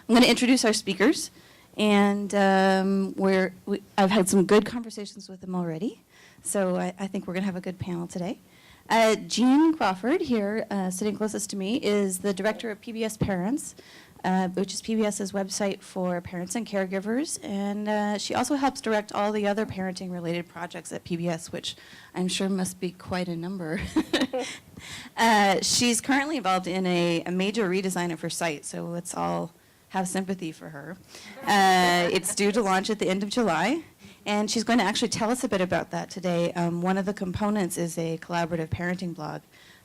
I'm going to introduce our speakers, and I've had some good conversations with them already, so I think we're going to have a good panel today. Jean Crawford here, sitting closest to me, is the director of PBS Parents, which is PBS's website for parents and caregivers, and she also helps direct all the other parenting-related projects at PBS, which I'm sure must be quite a number. She's currently involved in a major redesign of her site, so let's all have sympathy for her. It's due to launch at the end of July, and she's going to actually tell us a bit about that today. One of the components is a collaborative parenting blog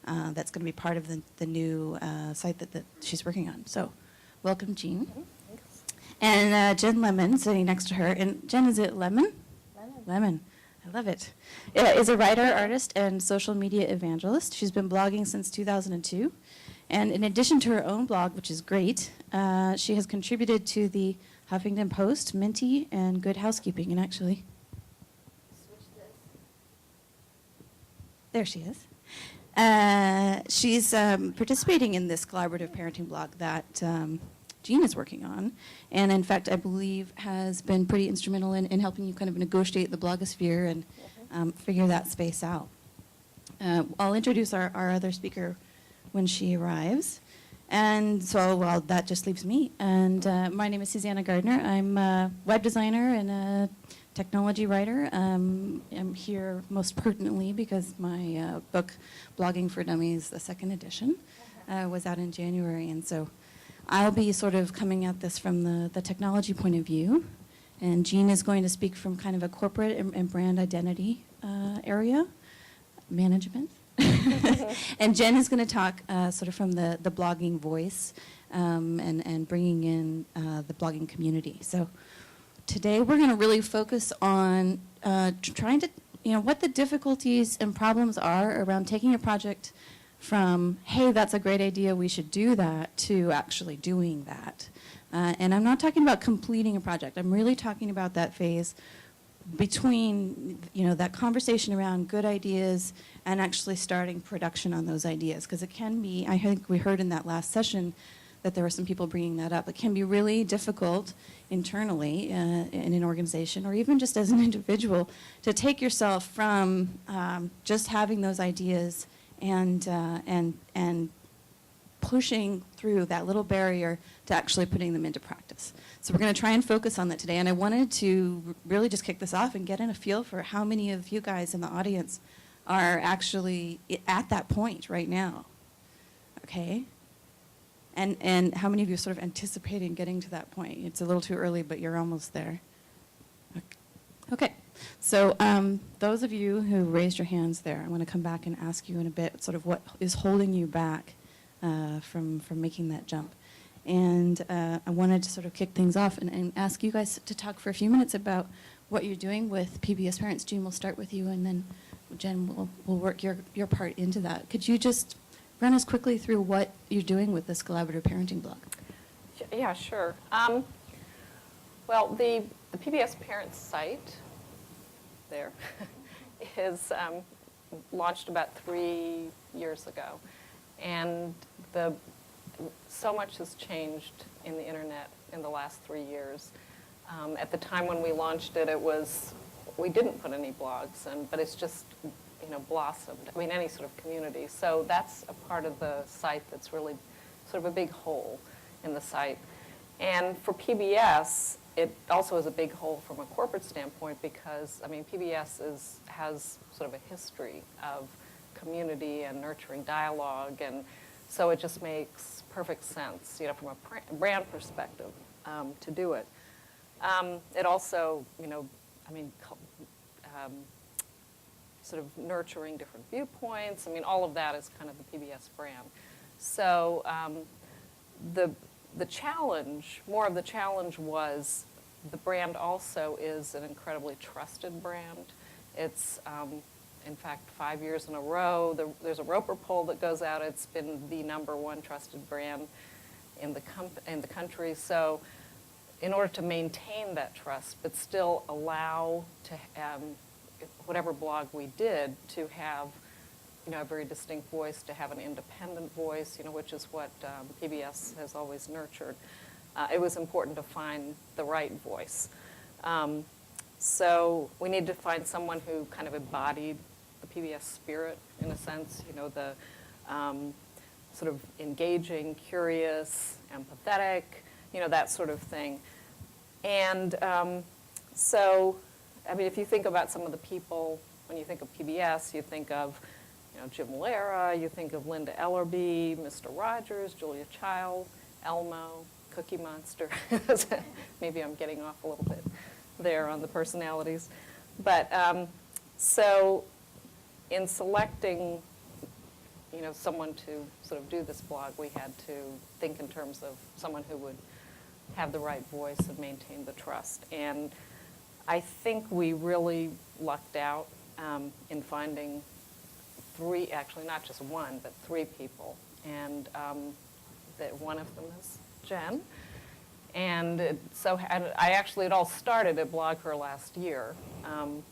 that's going to be part of the new site that she's working on. So, welcome, Jean. Thanks. And Jen Lemen, sitting next to her. And Jen, is it Lemen? Lemen. Lemen. I love it. Is a writer, artist, and social media evangelist. She's been blogging since 2002. And in addition to her own blog, which is great, she has contributed to the Huffington Post, Minty, and Good Housekeeping. And actually, Switch this. there she is. She's participating in this collaborative parenting blog that Jean is working on, and in fact, I believe has been pretty instrumental in helping you kind of negotiate the blogosphere and figure that space out. I'll introduce our other speaker when she arrives. And so, well, that just leaves me. And my name is Susannah Gardner. I'm a web designer and a technology writer. I'm here most pertinently because my book, Blogging for Dummies, the second edition, was out in January. And so I'll be sort of coming at this from the technology point of view. And Jean is going to speak from kind of a corporate and brand identity area, management. And Jen is going to talk sort of from the blogging voice and bringing in the blogging community. So today we're going to really focus on trying to, what the difficulties and problems are around taking a project from, hey, that's a great idea, we should do that, to actually doing that. And I'm not talking about completing a project. I'm really talking about that phase between, that conversation around good ideas and actually starting production on those ideas. Because it can be, I think we heard in that last session that there were some people bringing that up. It can be really difficult internally in an organization or even just as an individual to take yourself from just having those ideas and pushing through that little barrier to actually putting them into practice. So we're going to try and focus on that today. And I wanted to really just kick this off and get in a feel for how many of you guys in the audience are actually at that point right now. Okay? And how many of you are sort of anticipating getting to that point? It's a little too early, but you're almost there. Okay. So those of you who raised your hands there, I'm going to come back and ask you in a bit sort of what is holding you back from making that jump. And I wanted to sort of kick things off and ask you guys to talk for a few minutes about what you're doing with PBS Parents. Jean, we'll start with you, and then Jen will work your part into that. Could you just run us quickly through what you're doing with this collaborative parenting blog? Yeah, sure. Well, the PBS Parents site there is launched about 3 years ago, and so much has changed in the internet in the last 3 years. At the time when we launched it, we didn't put any blogs in, but it's just blossomed. I mean, any sort of community. So that's a part of the site that's really sort of a big hole in the site. And for PBS, it also is a big hole from a corporate standpoint because, I mean, PBS has sort of a history of community and nurturing dialogue, and so it just makes perfect sense, from a brand perspective, to do it. It also, sort of nurturing different viewpoints. I mean, all of that is kind of the PBS brand. So the challenge, more of the challenge was the brand also is an incredibly trusted brand. It's, in fact, 5 years in a row, there's a Roper poll that goes out. It's been the #1 trusted brand in the country. So in order to maintain that trust, but still allow to whatever blog we did to have, a very distinct voice, to have an independent voice, which is what PBS has always nurtured. it was important to find the right voice. So we needed to find someone who kind of embodied the PBS spirit, in a sense, you know, the sort of engaging, curious, empathetic, you know, that sort of thing. And so, I mean, if you think about some of the people, when you think of PBS, you think of, you know, Jim Lara, you think of Linda Ellerby, Mr. Rogers, Julia Child, Elmo, Cookie Monster. Maybe I'm getting off a little bit there on the personalities. But so in selecting, you know, someone to sort of do this blog, we had to think in terms of someone who would have the right voice and maintain the trust. And I think we really lucked out in finding three, actually not just one, but three people. And that one of them is Jen. And it all started at BlogHer last year,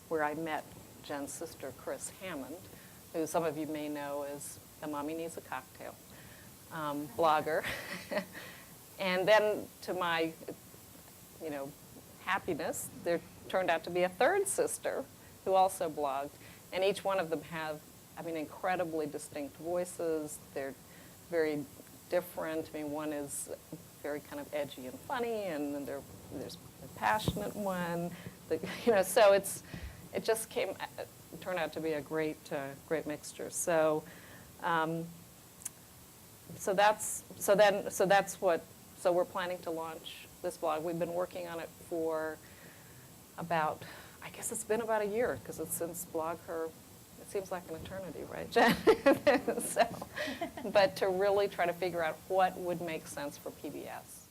where I met Jen's sister, Chris Hammond, who some of you may know as the Mommy Needs a Cocktail blogger. And then to my, you know, happiness, there turned out to be a third sister who also blogged. And each one of them have, I mean, incredibly distinct voices. They're very different. I mean, one is very kind of edgy and funny, and then there's a passionate one. You know, so it just turned out to be a great mixture. So so we're planning to launch this blog. We've been working on it for about, I guess it's been about a year, because it's since BlogHer. It seems like an eternity, right, Jen? So, but to really try to figure out what would make sense for PBS.